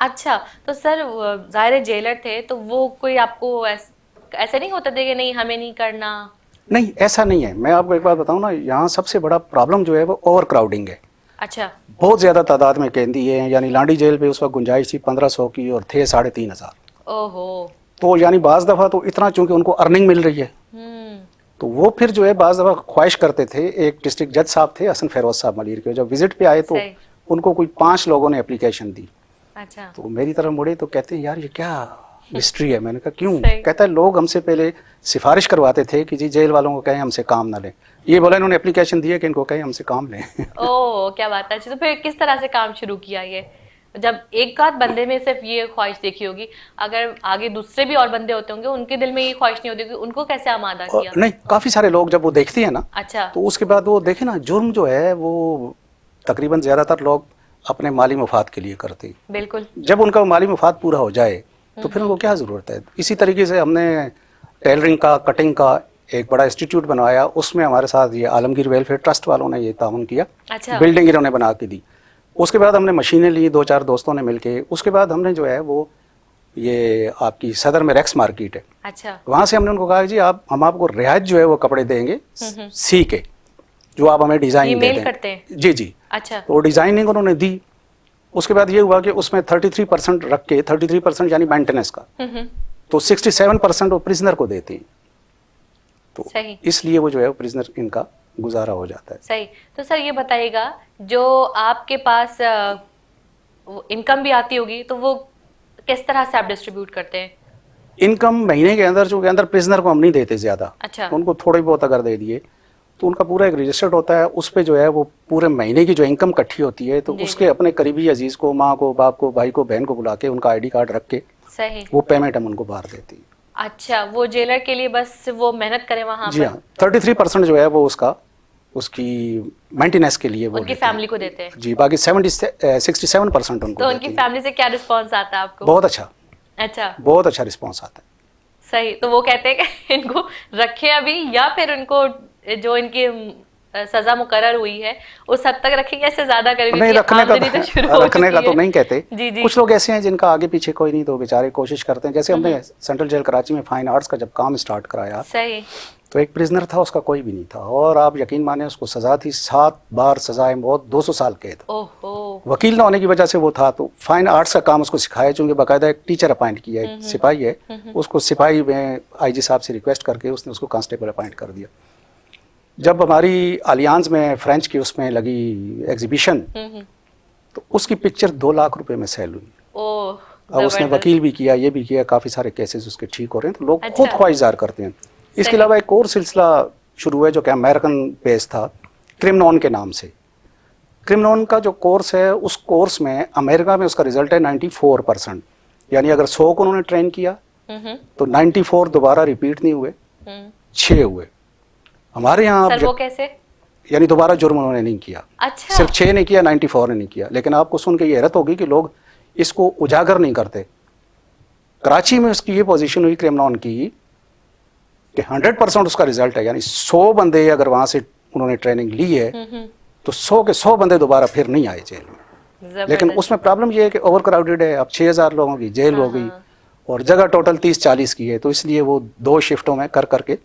اچھا تو سر ظاہر جیلر تھے تو وہ کوئی آپ کو ایسے نہیں ہوتا تھا کہ نہیں ہمیں نہیں کرنا؟ نہیں ایسا نہیں ہے. میں آپ کو ایک بات بتاؤں نا, یہاں سب سے بڑا پرابلم جو ہے وہ اوور کراؤڈنگ ہے. اچھا بہت زیادہ تعداد میں قیدی ہیں, یعنی لانڈی جیل پہ اس وقت گنجائش تھی 1500 کی اور تھے 3500. اوہو. تو یعنی بعض دفعہ تو اتنا, چونکہ ان کو ارننگ مل رہی ہے تو وہ پھر جو ہے بعض دفعہ خواہش کرتے تھے. ایک ڈسٹرکٹ جج صاحب تھے حسن فیروز صاحب ملیر کے, جب وزٹ پہ آئے تو صحیح. ان کو کوئی 5 لوگوں نے اپلیکیشن دی. اچھا تو میری طرف مڑے تو کہتے ہیں یار یہ کیا مسٹری ہے. میں نے کہا کیوں؟ صحیح. کہتا ہے لوگ ہم سے پہلے سفارش کرواتے تھے کہ جی جیل والوں کو کہیں ہم سے کام نہ لیں. یہ بولا انہوں نے اپلیکیشن دی ہے کہ ان کو کہیں ہم سے کام لیں. اوہ کیا بات ہے. اچھا تو پھر کس طرح سے کام شروع کیا یہ؟ جب ایک آدھ بندے میں صرف یہ خواہش دیکھی ہوگی, اگر آگے دوسرے بھی اور بندے ہوتے ہوں گے ان کے دل میں یہ خواہش نہیں ہوتی, ان کو کیسے آمادہ کیا؟ نہیں کافی سارے لوگ جب وہ دیکھتے ہیں نا اچھا تو اس کے بعد وہ دیکھیں نا, جرم جو ہے وہ تقریباً زیادہ تر لوگ اپنے مالی مفاد کے لیے کرتے ہیں. بالکل. جب ان کا مالی مفاد پورا ہو جائے تو پھر ان کو کیا ضرورت ہے. اسی طریقے سے ہم نے ٹیلرنگ کا, کٹنگ کا ایک بڑا انسٹیٹیوٹ بنوایا. اس میں ہمارے ساتھ یہ عالمگیر ویلفیئر ٹرسٹ والوں نے یہ تعاون کیا. اچھا بلڈنگ انہوں نے بنا کے دی. اس کے بعد ہم نے مشینیں لی 2-4 دوستوں نے مل کے. اس کے بعد ہم نے جو ہے وہ یہ آپ کی صدر میں ریکس مارکیٹ ہے, اچھا وہاں سے ہم نے ان کو کہا جی ہم آپ کو رعایت جو ہے وہ کپڑے دیں گے سی کے, جو آپ ہمیں یہ ڈیزائن دے میل دیں. کرتے ہیں؟ جی جی. اچھا تو ڈیزائننگ انہوں نے دی. اس کے بعد یہ ہوا کہ اس میں 33% رکھ کے, 33% یعنی مینٹیننس کا, تو 67% وہ پرزنر کو دیتے ہیں. تو صحیح اس لیے وہ جو ہے پرزنر ان کا گزارا ہو جاتا ہے. صحیح. تو سر یہ بتائیے گا, جو آپ کے پاس انکم بھی آتی ہوگی تو وہ کس طرح سے آپ ڈسٹریبیوٹ کرتے ہیں؟ انکم مہینے کے اندر جو کہ اندر پرزنر کو ہم نہیں دیتے زیادہ, اچھا ان کو تھوڑے بہت اگر دے دیے تو ان کا پورا ایک رجسٹرڈ ہوتا ہے. اس پہ جو ہے وہ پورے مہینے کی جو انکم کٹھی ہوتی ہے تو جی اس کے اپنے قریبی عزیز کو, ماں کو, باپ کو, بھائی کو, بہن کو بلا کے ان کا آئی ڈی کارڈ رکھ کے صحیح. وہ پیمنٹ ہم ان کو باہر دیتے ہیں. اچھا وہ جیلر کے لیے بس وہ محنت کرے وہاں جی پر؟ ہاں 33% جو ہے وہ اس کی مینٹیننس کے لیے وہ ان کی دیتے ہیں. فیملی کو دیتے ہیں؟ جی باقی 67% ان تو کو ان دیتے کی ہیں. فیملی سے کیا رسپانس آتا ہے آپ کو؟ بہت اچھا, اچھا بہت اچھا رسپانس آتا ہے. صحیح. تو وہ کہتے ہیں کہ ان کو رکھے ابھی, یا پھر ان کو جو ان کی سزا مقرر ہوئی ہے اس حد تک رکھیں گے, اس سے زیادہ کریں نہیں, گے؟ رکھنے کا تو نہیں کہتے. جی جی کچھ لوگ ایسے ہیں جن کا آگے پیچھے کوئی نہیں تو بیچارے کوشش کرتے ہیں. جیسے ہم نے سینٹرل جیل کراچی میں فائن آرٹس کا جب کام اسٹارٹ کرایا صحیح. تو ایک پرزنر تھا, اس کا کوئی بھی نہیں تھا, اور آپ یقین مانیں اس کو سزا تھی 7 بار سزائے موت, 200 سال قید. اوہو. وکیل نہ ہونے کی وجہ سے وہ تھا, تو فائن آرٹس کا کام اس کو سکھایا, چونکہ باقاعدہ ایک ٹیچر اپائنٹ کیا, ایک سپاہی ہے, اس کو سپاہی میں آئی جی صاحب سے ریکویسٹ کر کے اس نے اس کو کانسٹیبل اپائنٹ کر دیا. جب ہماری الیانز میں فرینچ کی اس میں لگی ایگزیبیشن تو اس کی پکچر 2 لاکھ روپے میں سیل ہوئی. اوہ اب اس نے وکیل بھی کیا, یہ بھی کیا, کافی سارے کیسز اس کے ٹھیک ہو رہے ہیں, تو لوگ اچھا. خود خواہش ظاہر کرتے ہیں. اس کے علاوہ ایک اور سلسلہ شروع ہوا جو کہ امریکن بیس تھا, کرمنون کے نام سے. کرمنون کا جو کورس ہے, اس کورس میں امریکہ میں اس کا رزلٹ ہے 94%, یعنی اگر 100 کو انہوں نے ٹرین کیا تو 94 دوبارہ ریپیٹ نہیں ہوئے, 6 ہوئے. ہمارے یہاں سر وہ کیسے؟ یعنی دوبارہ جرم انہوں نے نہیں کیا, اچھا صرف 6 نے کیا, 94 نے نہیں کیا. لیکن آپ کو سن کے یہ حیرت ہوگی کہ لوگ اس کو اجاگر نہیں کرتے. کراچی میں اس کی یہ پوزیشن ہوئی کرمنون کی کہ 100% اس کا رزلٹ ہے, یعنی 100 بندے اگر وہاں سے انہوں نے ٹریننگ لی ہے تو 100 کے 100 بندے دوبارہ پھر نہیں آئے جیل میں. لیکن اس میں پرابلم یہ ہے کہ اوور کراؤڈیڈ ہے, اب 6000 لوگوں کی جیل ہو گئی اور جگہ ٹوٹل 30-40 کی ہے, تو اس لیے وہ 2 شفٹوں میں کر کے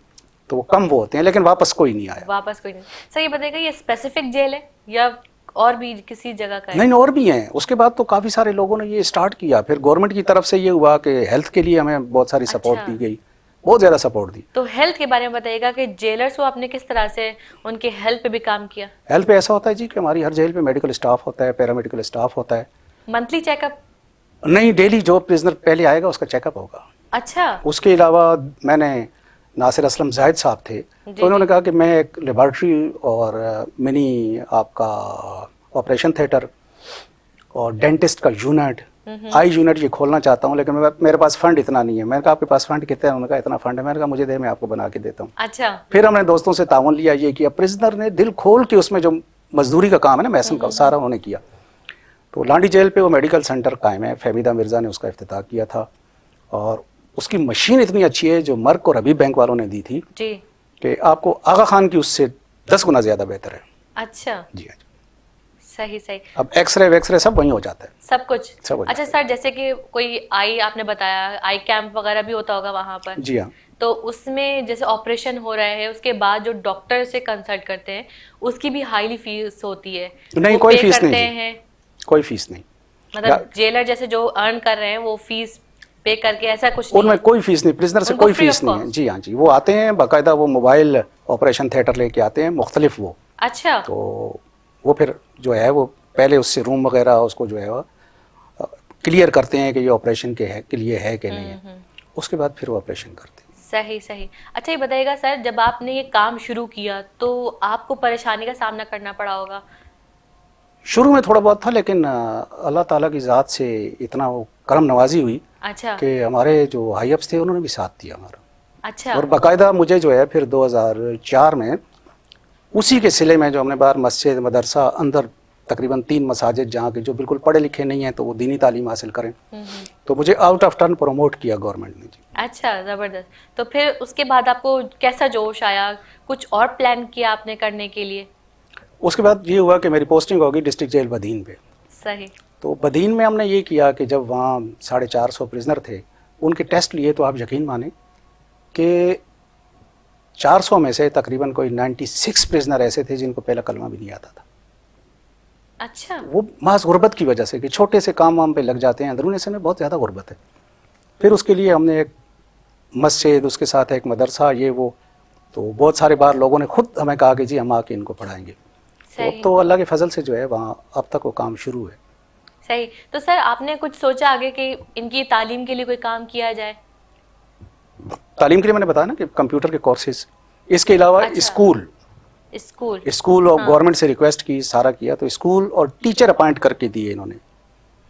تو وہ کم وہ ہوتے ہیں, لیکن واپس کوئی نہیں آیا. واپس کوئی نہیں. سر یہ بتائیے گا یہ اسپیسیفک جیل ہے یا اور بھی کسی جگہ کا ہے؟ نہیں اور بھی ہیں. اس کے بعد تو کافی سارے لوگوں نے یہ اسٹارٹ کیا. پھر گورنمنٹ کی طرف سے یہ ہوا کہ ہیلتھ کے لیے ہمیں بہت ساری سپورٹ دی گئی, بہت زیادہ سپورٹ دی. تو ہیلتھ کے بارے میں بتائیے گا کہ جیلرز کو آپ نے کس طرح سے ان کے ہیلتھ پہ بھی کام کیا؟ ہیلتھ پہ ایسا ہوتا ہے جی کہ ہماری ہر جیل پہ میڈیکل اسٹاف ہوتا ہے, پیرامیڈیکل اسٹاف ہوتا ہے. Monthly check up? نہیں, ڈیلی جو پرزنر پہلے آئے گا اس کا چیک اپ ہوگا. اچھا. اس کے علاوہ میں نے ناصر اسلم زاہد صاحب تھے, تو انہوں نے کہا کہ میں ایک لیبارٹری اور منی آپ کا آپریشن تھیٹر اور ڈینٹسٹ کا یونٹ, آئی یونٹ یہ کھولنا چاہتا ہوں, لیکن میرے پاس فنڈ اتنا نہیں ہے. میں نے کہا آپ کے پاس فنڈ کتنا ہے؟ انہوں نے کہا اتنا فنڈ ہے. میں نے کہا مجھے دے, میں آپ کو بنا کے دیتا ہوں. اچھا. پھر ہم نے دوستوں سے تعاون لیا, یہ کیا, پرزنر نے دل کھول کے اس میں جو مزدوری کا کام ہے نا, میسن کا, سارا انہوں نے کیا. تو لانڈی جیل پہ وہ میڈیکل سینٹر قائم ہے, فہمیدہ مرزا نے اس کا افتتاح کیا تھا, اور اس کی مشین اتنی اچھی ہے جو مرک اور حبیب بینک والوں نے دی تھی جی کہ آپ کو آغا خان کی اس سے 10 گنا زیادہ بہتر ہے. اچھا جی ہاں. صحیح صحیح. اب ایکس رے سب وہیں ہو جاتا ہے. سب کچھ. سب ہو اچھا جاتا سر، جیسے کہ کوئی آئی آپ نے بتایا آئی کیمپ وغیرہ بھی ہوتا ہوگا وہاں پر. ہے. جی ہاں. تو اس میں جیسے آپریشن ہو رہا ہے اس کے بعد جو ڈاکٹر سے کنسلٹ کرتے ہیں اس کی بھی ہائیلی فیس ہوتی ہے. نہیں وہ کوئی pay فیس نہیں کرتے جی. ہیں. کوئی فیس نہیں. مطلب جیلر جیسے جو ارن کر رہے ہیں وہ فیس پے کر کے ایسا کچھ ان نہیں میں ہے. کوئی فیس نہیں. پرزنر سے ان کو کوئی free فیس of نہیں ہے. cost. جی ہاں جی. وہ آتے ہیں باقاعدہ، وہ موبائل آپریشن تھیٹر لے کے آتے ہیں مختلف. وہ اچھا. تو وہ پھر جو ہے وہ پہلے اس سے روم وغیرہ اس کو جو ہے وہ کلیئر کرتے ہیں کہ یہ آپریشن کے لیے ہے کہ نہیں ہے. اس کے بعد پھر وہ آپریشن کرتے ہیں. صحیح صحیح. اچھا یہ بتائیے گا سر، جب آپ نے یہ کام شروع کیا تو آپ کو پریشانی کا سامنا کرنا پڑا ہوگا. شروع میں تھوڑا بہت تھا، لیکن اللہ تعالیٰ کی ذات سے اتنا وہ کرم نوازی ہوئی اچھا. کہ ہمارے جو ہائی اپس تھے انہوں نے بھی ساتھ دیا ہمارا. اچھا. اور باقاعدہ مجھے جو ہے پھر 2004 میں اسی کے سلے میں جو ہم نے باہر مسجد مدرسہ اندر تقریباً 3 مساجد جہاں کے جو بالکل پڑھے لکھے نہیں ہیں تو وہ دینی تعلیم حاصل کریں، تو مجھے آؤٹ آف ٹرن پروموٹ کیا گورنمنٹ نے. جی اچھا زبردست. تو پھر اس کے بعد آپ کو کیسا جوش آیا، کچھ اور پلان کیا آپ نے کرنے کے لیے؟ اس کے بعد یہ ہوا کہ میری پوسٹنگ ہوگی ڈسٹرکٹ جیل بدین پہ. صحیح. تو بدین میں ہم نے یہ کیا کہ جب وہاں 450 پرزنر تھے ان کے ٹیسٹ لیے تو آپ یقین مانیں کہ 400 میں سے تقریباً کوئی 96 پرزنر ایسے تھے جن کو پہلا کلمہ بھی نہیں آتا تھا. اچھا. وہ محض غربت کی وجہ سے کہ چھوٹے سے کام وام پہ لگ جاتے ہیں. اندرون ایسے میں بہت زیادہ غربت ہے. پھر اس کے لیے ہم نے ایک مسجد، اس کے ساتھ ایک مدرسہ، یہ وہ، تو بہت سارے بار لوگوں نے خود ہمیں کہا کہ جی ہم آ کے ان کو پڑھائیں گے. تو اللہ کے فضل سے جو ہے وہاں اب تک وہ کام شروع ہے. صحیح. تو سر آپ نے کچھ سوچا آگے کہ ان کی تعلیم کے لیے کوئی کام کیا جائے؟ تعلیم کے لیے میں نے بتایا نا کہ کمپیوٹر کے کورسز، اس کے علاوہ اسکول اور گورنمنٹ سے ریکویسٹ کی، سارا کیا، تو اسکول اور ٹیچر اپائنٹ کر کے دیے انہوں نے.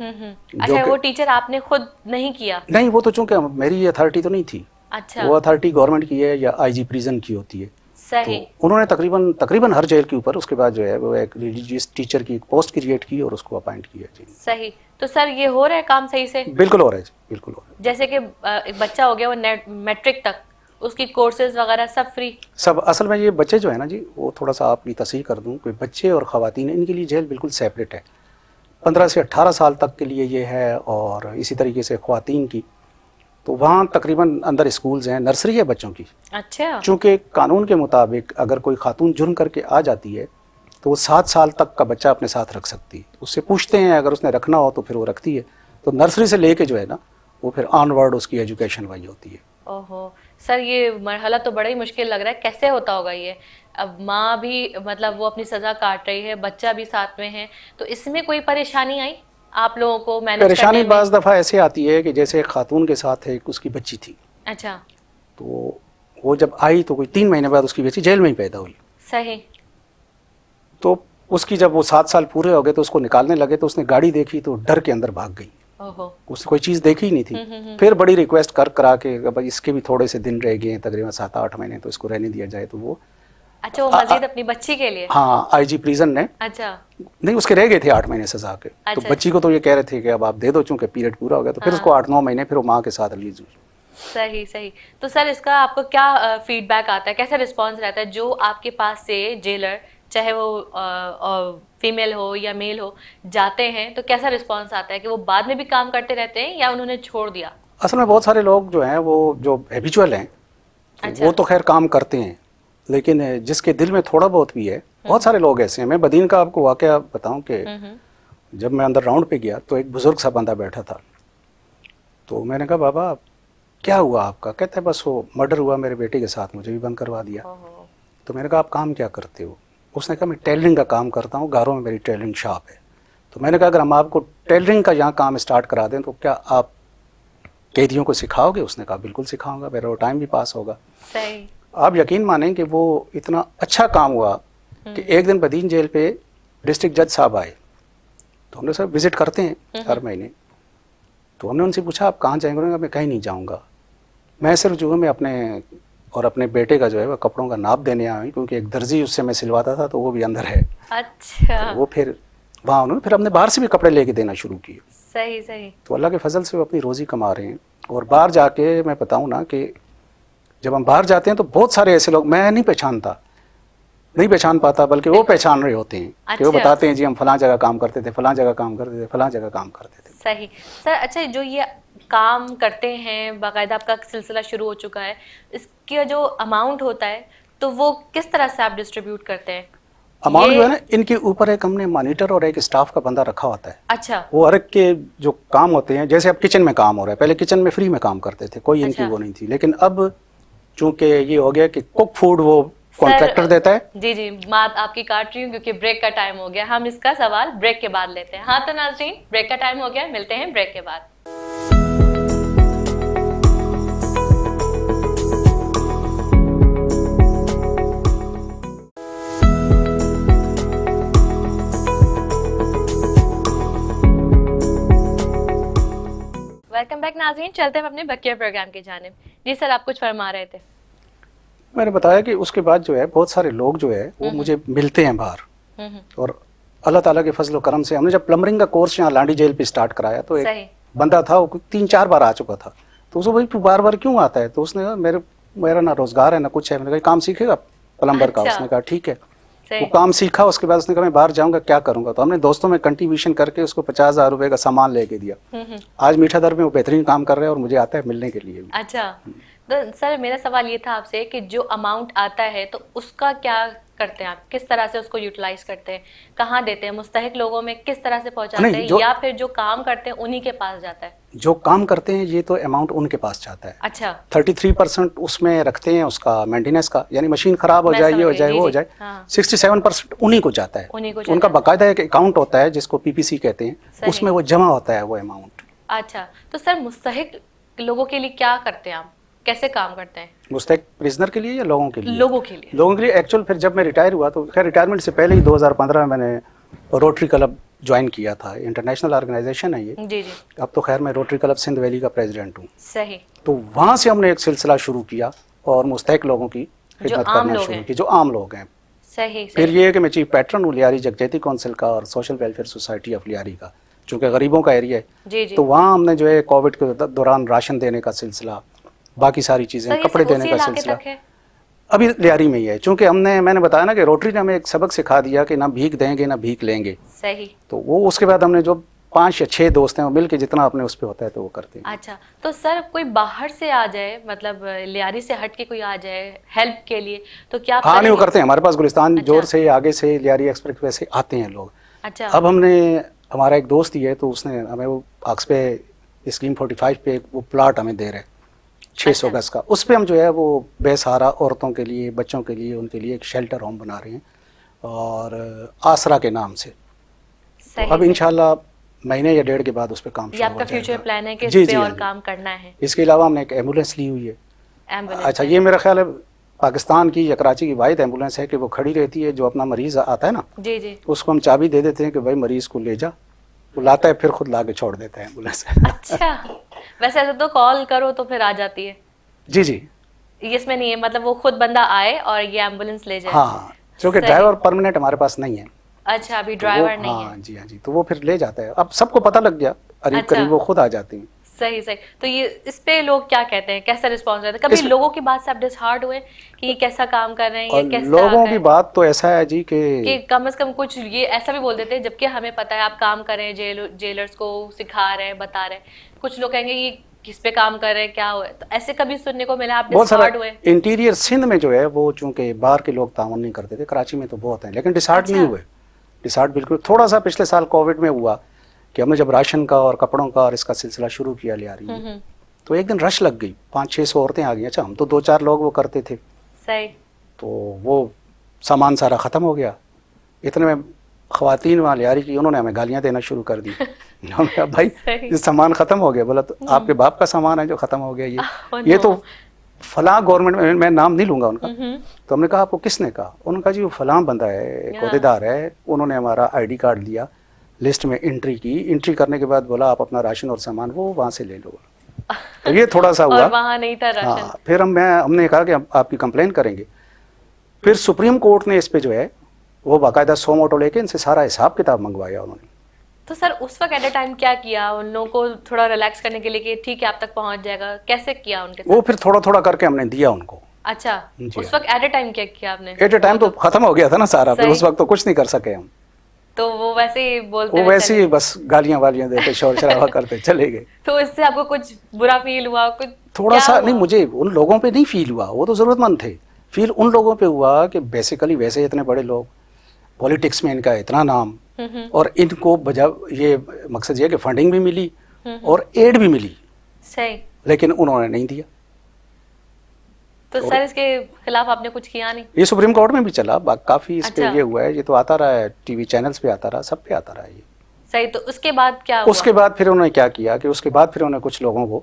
اچھا وہ ٹیچر آپ نے خود نہیں کیا؟ نہیں، وہ تو چونکہ میری یہ اتھارٹی تو نہیں تھی. اچھا. وہ اتھارٹی گورنمنٹ کی ہے یا آئی جی پریزن کی ہوتی ہے. صحیح. تو انہوں نے تقریباً ہر جیل کے اوپر اس کے بعد جو ہے وہ ایک ریلیجیس ٹیچر کی پوسٹ کریٹ کی اور اس کو اپائنٹ کیا. جی صحیح. تو سر یہ ہو رہا ہے کام صحیح سے؟ بالکل ہو رہا ہے جی، بالکل ہو رہا ہے. جیسے کہ ایک بچہ ہو گیا وہ میٹرک تک، اس کی کورسز وغیرہ سب فری؟ سب. اصل میں یہ بچے جو ہے نا جی، وہ تھوڑا سا آپ کی تصحیح کر دوں کہ بچے اور خواتین ان کے لیے جیل بالکل سیپریٹ ہے. 15 سے 18 سال تک کے لیے یہ ہے، اور اسی طریقے سے خواتین کی تو وہاں تقریباً اندر اسکولز ہیں، نرسری ہے بچوں کی. اچھا. چونکہ قانون کے مطابق اگر کوئی خاتون جرم کر کے آ جاتی ہے تو وہ 7 سال تک کا بچہ اپنے ساتھ رکھ سکتی ہے. اس سے پوچھتے ہیں، اگر اس نے رکھنا ہو تو پھر وہ رکھتی ہے. تو نرسری سے لے کے جو ہے نا وہ پھر آن ورڈ اس کی ایجوکیشن وہی ہوتی ہے. اوہو سر، یہ مرحلہ تو بڑا ہی مشکل لگ رہا ہے. کیسے ہوتا ہوگا یہ؟ اب ماں بھی مطلب وہ اپنی سزا کاٹ رہی ہے، بچہ بھی ساتھ میں ہے، تو اس میں کوئی پریشانی آئی آپ لوگوں کو مینیج کرنے میں؟ پریشانی بعض دفعہ ایسے آتی ہے کہ جیسے ایک خاتون کے ساتھ ایک اس کی بچی تھی. اچھا. تو وہ جب آئی تو کوئی 3 مہینے بعد اس کی بچی جیل میں ہی پیدا ہوئی. صحیح. تو اس کی جب وہ 7 سال پورے ہو گئے تو اس کو نکالنے لگے تو اس نے گاڑی دیکھی تو ڈر کے اندر بھاگ گئی. اس نے کوئی چیز دیکھی ہی نہیں تھی. پھر بڑی ریکویسٹ کرا کے اس کے بھی تھوڑے سے دن رہ گئے، تقریباً 7-8 مہینے، تو اس کو رہنے دیا جائے. تو وہ اچھا وہ مزید اپنی بچی کے لیے؟ ہاں، آئی جی پریزن نے. اچھا. نہیں، اس کے رہ گئے تھے 8 مہینے سزا کے. تو بچی کو تو یہ کہہ رہے تھے کہ اب آپ دے دو، چونکہ پیریڈ پورا ہو گیا. تو پھر اس کو 8-9 مہینے پھر وہ ماں کے ساتھ ریلیز ہوئی. صحیح صحیح. تو سر اس کا آپ کو کیا فیڈ بیک آتا ہے، کیسا رسپانس رہتا ہے جو آپ کے پاس سے جیلر، چاہے وہ فیمیل ہو یا میل ہو، جاتے ہیں تو کیسا رسپانس آتا ہے؟ کہ وہ بعد میں بھی کام کرتے رہتے ہیں یا انہوں نے چھوڑ دیا؟ اصل میں بہت سارے لوگ جو ہیں وہ جو ہیبیچول ہیں وہ تو خیر کام کرتے ہیں، لیکن جس کے دل میں تھوڑا بہت بھی ہے، بہت سارے لوگ ایسے ہیں. میں بدین کا آپ کو واقعہ بتاؤں کہ جب میں اندر راؤنڈ پہ گیا تو ایک بزرگ سا بندہ بیٹھا تھا. تو میں نے کہا بابا کیا ہوا آپ کا؟ کہتا ہے بس وہ مرڈر ہوا میرے بیٹے کے ساتھ، مجھے بھی بند کروا دیا. تو میں نے کہا آپ کام کیا کرتے ہو؟ اس نے کہا میں ٹیلرنگ کا کام کرتا ہوں، گاروں میں میری ٹیلرنگ شاپ ہے. تو میں نے کہا اگر ہم آپ کو ٹیلرنگ کا یہاں کام اسٹارٹ کرا دیں تو کیا آپ قیدیوں کو سکھاؤ گے؟ اس نے کہا بالکل سکھاؤں گا، میرا وہ ٹائم بھی پاس ہوگا. صحیح. آپ یقین مانیں کہ وہ اتنا اچھا کام ہوا کہ ایک دن بدین جیل پہ ڈسٹرکٹ جج صاحب آئے. تو ہم نے سب وزٹ کرتے ہیں ہر مہینے. تو ہم نے ان سے پوچھا آپ کہاں جائیں گے؟ میں کہیں نہیں جاؤں گا، میں صرف جو ہے میں اپنے اور اپنے بیٹے کا جو ہے وہ کپڑوں کا ناپ دینے آیا ہوں، کیونکہ ایک درزی اس سے میں سلواتا تھا تو وہ بھی اندر ہے. اچھا. وہ پھر وہاں انہوں نے پھر ہم نے باہر سے بھی کپڑے لے کے دینا شروع کیے. صحیح صحیح. تو اللہ کے فضل سے وہ اپنی روزی کما رہے ہیں. اور باہر جا کے میں بتاؤں نا کہ جب ہم باہر جاتے ہیں تو بہت سارے ایسے لوگ میں نہیں پہچانتا، نہیں پہچان پاتا بلکہ وہ پہچان رہے ہوتے ہیں کہ وہ اچھا۔ بتاتے ہیں جی ہم فلاں جگہ کام کرتے تھے، فلاں جگہ کام کرتے تھے، فلاں جگہ کام کرتے تھے. صحیح سر. اچھا جو یہ کام کرتے ہیں باقاعدہ آپ کا سلسلہ شروع ہو چکا ہے، اس کا جو اماؤنٹ ہوتا ہے تو وہ کس طرح سے آپ ڈسٹریبیوٹ کرتے ہیں؟ اماؤنٹ جو ہے نا ان کے اوپر ایک ہم نے مانیٹر اور ایک اسٹاف کا بندہ رکھا ہوتا ہے. اچھا وہ ہر ایک کے جو کام ہوتے ہیں، جیسے اب کچن میں کام ہو رہا ہے، پہلے کچن میں فری میں کام کرتے تھے، کوئی ان کی اچھا۔ وہ نہیں تھی، لیکن اب چونکہ یہ ہو گیا کہ کوک فوڈ وہ کانٹریکٹر دیتا ہے. جی جی بات آپ کی کاٹ رہی ہوں کیونکہ بریک کا ٹائم ہو گیا. ہم اس کا سوال بریک کے بعد لیتے ہیں. ہاں تو ناظرین بریک کا ٹائم ہو گیا، ملتے ہیں بریک کے بعد. ویلکم بیک ناظرین، چلتے ہیں اپنے بقیہ پروگرام کی جانب. جی سر آپ کچھ فرما رہے تھے. میں نے بتایا کہ اس کے بعد جو ہے بہت سارے لوگ جو ہے وہ مجھے ملتے ہیں باہر، اور اللہ تعالیٰ کے فضل و کرم سے ہم نے جب پلمبرنگ کا کورس یہاں لانڈی جیل پہ اسٹارٹ کرایا تو ایک صحیح بندہ تھا، وہ 3-4 بار آ چکا تھا. تو اس کو بھائی تو بار بار کیوں آتا ہے؟ تو اس نے کہا میرا نہ روزگار ہے نہ کچھ ہے. میں نے کہا کام سیکھے گا پلمبر کا؟ اس نے کہا ٹھیک ہے. وہ کام سیکھا، اس کے بعد اس نے کہا میں باہر جاؤں گا کیا کروں گا. تو ہم نے دوستوں میں کنٹریبیوشن کر کے اس کو 50,000 روپے کا سامان لے کے دیا. آج میٹھا در میں وہ بہترین کام کر رہے ہیں اور مجھے آتا ہے ملنے کے لیے بھی. اچھا تو سر میرا سوال یہ تھا آپ سے کہ جو اماؤنٹ آتا ہے تو اس کا کیا کرتے ہیں آپ؟ کس طرح سے اس کو یوٹیلائز کرتے ہیں؟ کہاں دیتے ہیں؟ مستحق لوگوں میں کس طرح سے پہنچاتے ہیں یا پھر جو کام کرتے ہیں انہی کے پاس جاتا ہے؟ جو کام کرتے ہیں یہ تو اماؤنٹ ان کے پاس جاتا ہے. اچھا 33% اس میں رکھتے ہیں اس کا مینٹیننس کا، یعنی مشین خراب ہو جائے یہ ہو جائے وہ ہو جائے. 67% انہی کو جاتا ہے. ان کا باقاعدہ ایک اکاؤنٹ ہوتا ہے جس کو پی پی سی کہتے ہیں، اس میں وہ جمع ہوتا ہے وہ اماؤنٹ. اچھا تو سر مستحق لوگوں کے لیے کیا کرتے ہیں آپ؟ کیسے کام کرتے ہیں؟ مستحق پریزنر کے لیے یا لوگوں کے لیے؟ لوگوں کے لیے. لوگوں کے لیے ایکچوئل پھر جب میں ریٹائر ہوا تو خیر ریٹائرمنٹ سے پہلے ہی 2015 میں نے روٹری کلب جوائن کیا تھا. انٹرنیشنل آرگنائزیشن ہے یہ. جی جی اب تو خیر میں روٹری کلب سندھ ویلی کا پریزیڈنٹ ہوں. صحیح. تو وہاں سے ہم نے ایک سلسلہ شروع کیا اور مستحق لوگوں کی خدمت کرنا شروع کی جو عام لوگ ہیں. صحیح. پھر یہ ہے کہ میں چیف پیٹرن ہوں لیاری جگجیتی کونسل کا اور social welfare society of Lyari کا، چونکہ غریبوں کا ایریا ہے. جی جی تو وہاں ہم نے جو ہے کووڈ کے دوران راشن دینے کا سلسلہ، باقی ساری چیزیں، کپڑے دینے کا سلسلہ ابھی لیاری میں ہی ہے. چونکہ میں نے بتایا نا کہ روٹری نے ہمیں ایک سبق سکھا دیا کہ نہ بھیک دیں گے نہ بھیک لیں گے. صحیح. تو وہ اس کے بعد ہم نے جو 5 یا 6 دوست ہیں وہ مل کے جتنا اپنے اس پہ ہوتا ہے تو وہ کرتے ہیں. اچھا تو سر کوئی باہر سے آ جائے، مطلب لیاری سے ہٹ کے کوئی آ جائے ہیلپ کے لیے تو کیا؟ ہاں نہیں وہ کرتے ہیں. ہمارے پاس گلستان جور سے آگے سے لیاری ایکسپریس وے سے آتے ہیں لوگ. اچھا اب ہم نے ہمارا ایک دوست ہی ہے تو اس نے ہمیں وہ آکس پہ اسکیم 45 پہ وہ پلاٹ ہمیں دے رہے 600 گز کا. اس پہ ہم جو ہے وہ بے سہارا عورتوں کے لیے، بچوں کے لیے، ان کے لیے ایک شیلٹر ہوم بنا رہے ہیں اور آسرا کے نام سے. اب انشاءاللہ مہینے یا 1.5 کے بعد اس پہ کام شروع ہو جائے گا. یہ آپ کا فیوچر پلان ہے کہ جی اس پہ اور کام کرنا ہے؟ اس کے علاوہ ہم نے ایک ایمبولینس لی ہوئی ہے. ایمبولینس؟ اچھا یہ میرا خیال ہے پاکستان کی یا کراچی کی واحد ایمبولینس ہے کہ وہ کھڑی رہتی ہے، جو اپنا مریض آتا ہے نا جی جی اس کو ہم چابی دے دیتے ہیں کہ بھائی مریض کو لے جا، وہ لاتا ہے پھر خود لا کے چھوڑ دیتا ہے ایمبولینس. اچھا ویسے ایسا تو کال کرو تو پھر آ جاتی ہے؟ جی جی اس میں نہیں ہے، مطلب وہ خود بندہ آئے اور یہ ایمبولینس لے جائے؟ ہاں چونکہ ڈرائیور پرماننٹ ہمارے پاس نہیں ہے. اچھا ابھی ڈرائیور نہیں ہے؟ ہاں جی ہاں جی تو وہ پھر لے جاتا ہے. اب سب کو پتہ لگ گیا، قریب قریب وہ خود آ جاتے ہیں. صحیح صحیح. تو یہ اس پہ لوگ کیا کہتے ہیں، کیسا رسپانس رہتا ہے؟ کبھی لوگوں کی بات سے آپ ڈسہارٹ ہوئے کہ یہ کیسا کام کر رہے ہیں، یہ کیسا؟ لوگوں کی بات تو ایسا ہے جی کہ کم از کم کچھ یہ ایسا بھی بول دیتے ہیں جبکہ ہمیں پتہ ہے آپ کام کر رہے ہیں، جیلرز کو سکھا رہے ہیں، بتا رہے ہیں. کچھ لوگ کہیں گے یہ کس پہ کام کر رہے ہیں، کیا ہوا ہے؟ تو ایسے کبھی سننے کو ملا آپ ڈسہارٹ ہوئے؟ انٹیریئر سندھ میں جو ہے وہ چونکہ باہر کے لوگ تعاون نہیں کرتے تھے، کراچی میں تو بہت ہیں، لیکن ڈسہارٹ نہیں ہوئے. ڈسہارٹ بالکل تھوڑا سا پچھلے سال کووڈ میں ہوا کہ ہم نے جب راشن کا اور کپڑوں کا اور اس کا سلسلہ شروع کیا لیاری میں تو ایک دن رش لگ گئی، 500-600 عورتیں آ گئی. اچھا ہم تو 2-4 لوگ وہ کرتے تھے. صحیح. تو وہ سامان سارا ختم ہو گیا. اتنے میں خواتین وہاں لیاری کی انہوں نے ہمیں گالیاں دینا شروع کر دی. ہم نے کہا بھائی یہ سامان ختم ہو گیا. بولا تو آپ کے باپ کا سامان ہے جو ختم ہو گیا، یہ تو فلاں گورنمنٹ میں نام نہیں لوں گا ان کا. تو ہم نے کہا آپ کو کس نے کہا؟ انہوں نے کہا جی وہ فلاں بندہ ہے، ایک عہدیدار ہے، انہوں نے ہمارا ID کارڈ دیا، لسٹ میں انٹری کی، انٹری کرنے کے بعد بولا آپ اپنا راشن اور سامان وہ وہاں سے لے لو. تو یہ تھوڑا سا ہوا. اور وہاں نہیں تھا راشن. ہاں پھر ہم نے کہا کہ آپ کی کمپلین کریں گے. پھر سپریم کورٹ نے اس پہ جو ہے وہ باقاعدہ 100 موٹو لے کے ان سے سارا حساب کتاب منگوایا انہوں نے. تو سر اس وقت ایٹ اے ٹائم کیا کیا ان لوگوں کو تھوڑا ریلیکس کرنے کے لیے کہ ٹھیک ہے آپ تک پہنچ جائے گا؟ کیسے کیا ان کے ساتھ؟ وہ پھر تھوڑا تھوڑا کر کے ہم نے دیا ان کو. اچھا جی اس وقت ایٹ اے ٹائم کیا کیا آپ نے؟ ایٹ اے ٹائم تو ختم ہو گیا تھا نا سارا، پھر صحیح. اس وقت تو کچھ نہیں کر سکے ہم. تو وہ ویسے ہی بولتے وہ ہوئے ویسے چلے ہی بس گالیاں والیاں دیتے، شور شرابہ کرتے چلے گئے. تو اس سے آپ کو کچھ برا فیل ہوا؟ کچھ تھوڑا کیا سا ہوا؟ نہیں، مجھے ان لوگوں پہ نہیں فیل ہوا، وہ تو ضرورت مند تھے. فیل ان لوگوں پہ ہوا کہ بیسیکلی ویسے اتنے بڑے لوگ، پولیٹکس میں ان کا اتنا نام، اور ان کو بجا یہ مقصد یہ کہ فنڈنگ بھی ملی اور ایڈ بھی ملی، صحیح. لیکن انہوں نے نہیں دیا. تو سر اس کے خلاف آپ نے کچھ کیا نہیں؟ یہ سپریم کورٹ میں بھی چلا، کافی اس پہ اچھا. یہ ہوا ہے، یہ تو آتا رہا ہے ٹی وی چینلز پہ آتا رہا، سب پہ آتا رہا ہے یہ. صحیح. تو اس کے بعد کیا ہوا؟ اس کے بعد پھر انہوں نے کیا کیا کہ اس کے بعد پھر انہوں نے کچھ لوگوں کو